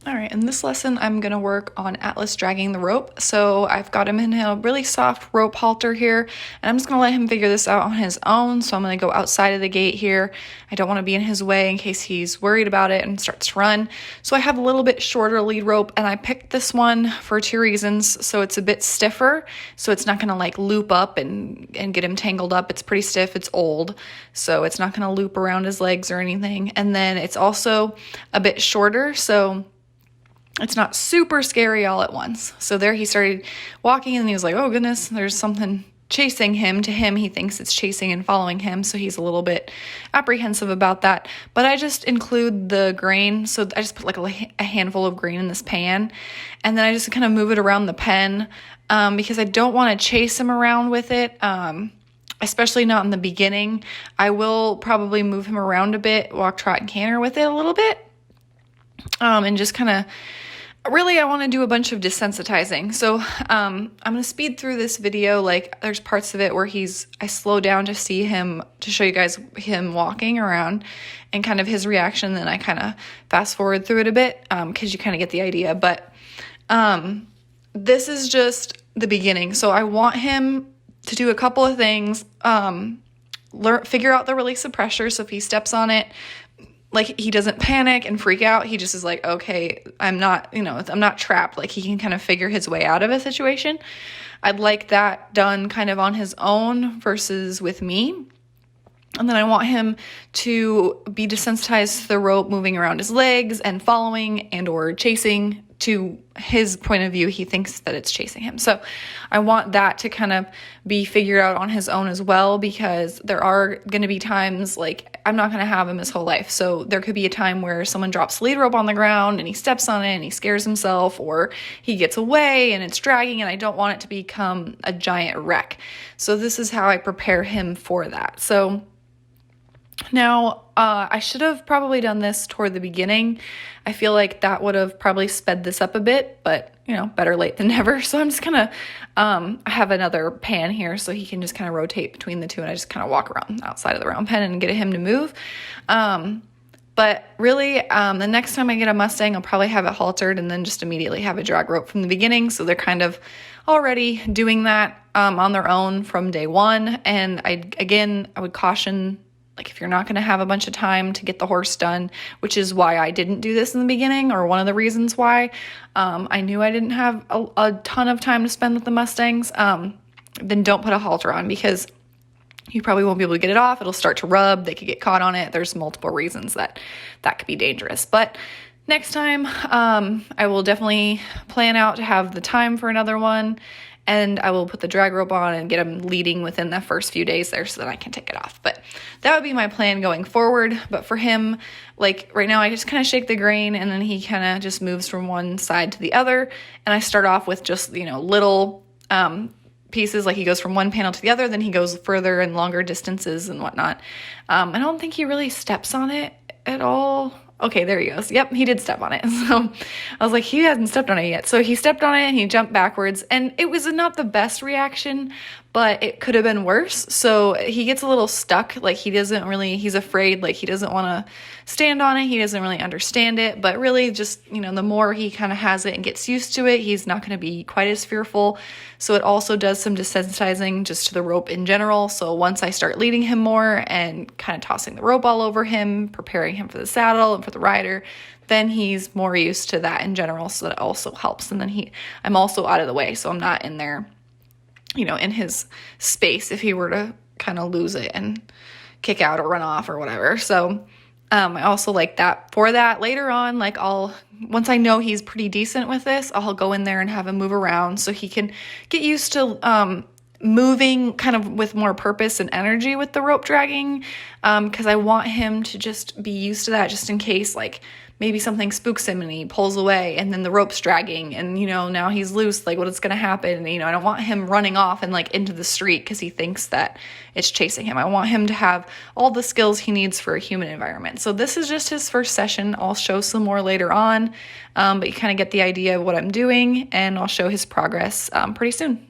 All right, in this lesson, I'm gonna work on Atlas dragging the rope. So I've got him in a really soft rope halter here, and I'm just gonna let him figure this out on his own. So I'm gonna go outside of the gate here. I don't wanna be in his way in case he's worried about it and starts to run. So I have a little bit shorter lead rope, and I picked this one for two reasons. So it's a bit stiffer, so it's not gonna like loop up and get him tangled up. It's pretty stiff, it's old, so it's not gonna loop around his legs or anything. And then it's also a bit shorter, so it's not super scary all at once. So there he started walking and he was like, oh goodness, there's something chasing him. To him, he thinks it's chasing and following him, so he's a little bit apprehensive about that. But I just include the grain, so I just put like a handful of grain in this pan, and then I just kind of move it around the pen because I don't want to chase him around with it, especially not in the beginning. I will probably move him around a bit, walk, trot, and canter with it a little bit, and just kind of really, I want to do a bunch of desensitizing. So I'm going to speed through this video. Like there's parts of it where I slow down to see him, to show you guys him walking around and kind of his reaction. Then I kind of fast forward through it a bit because you kind of get the idea. But this is just the beginning. So I want him to do a couple of things. Figure out the release of pressure. So if he steps on it, like he doesn't panic and freak out. He just is like, okay, I'm not trapped. Like he can kind of figure his way out of a situation. I'd like that done kind of on his own versus with me. And then I want him to be desensitized to the rope moving around his legs and following and or chasing. To his point of view, he thinks that it's chasing him. So I want that to kind of be figured out on his own as well, because there are going to be times, like I'm not going to have him his whole life. So there could be a time where someone drops lead rope on the ground and he steps on it and he scares himself, or he gets away and it's dragging, and I don't want it to become a giant wreck. So this is how I prepare him for that. So now, I should have probably done this toward the beginning. I feel like that would have probably sped this up a bit, but, better late than never. So I'm just going to I have another pan here so he can just kind of rotate between the two, and I just kind of walk around outside of the round pen and get him to move. But really, the next time I get a Mustang, I'll probably have it haltered and then just immediately have a drag rope from the beginning. So they're kind of already doing that on their own from day one. And I would caution, like if you're not going to have a bunch of time to get the horse done, which is why I didn't do this in the beginning, or one of the reasons why I knew I didn't have a ton of time to spend with the Mustangs, then don't put a halter on, because you probably won't be able to get it off. It'll start to rub. They could get caught on it. There's multiple reasons that could be dangerous. But next time, I will definitely plan out to have the time for another one, and I will put the drag rope on and get him leading within the first few days there so that I can take it off. But that would be my plan going forward. But for him, like right now, I just kind of shake the grain, and then he kind of just moves from one side to the other. And I start off with just, little pieces, like he goes from one panel to the other, then he goes further and longer distances and whatnot. I don't think he really steps on it at all. Okay, there he goes. Yep, he did step on it. So I was like, he hasn't stepped on it yet. So he stepped on it and he jumped backwards, and it was not the best reaction, but it could have been worse. So he gets a little stuck. Like he's afraid, like he doesn't want to stand on it. He doesn't really understand it, but really just, the more he kind of has it and gets used to it, he's not going to be quite as fearful. So it also does some desensitizing just to the rope in general. So once I start leading him more and kind of tossing the rope all over him, preparing him for the saddle and for the rider, then he's more used to that in general. So that also helps. And then I'm also out of the way. So I'm not in there, in his space if he were to kind of lose it and kick out or run off or whatever. So I also like that. For that later on, like once I know he's pretty decent with this, I'll go in there and have him move around so he can get used to moving kind of with more purpose and energy with the rope dragging, because I want him to just be used to that, just in case like maybe something spooks him and he pulls away and then the rope's dragging and, now he's loose, like what is going to happen? I don't want him running off and like into the street because he thinks that it's chasing him. I want him to have all the skills he needs for a human environment. So this is just his first session. I'll show some more later on, but you kind of get the idea of what I'm doing, and I'll show his progress pretty soon.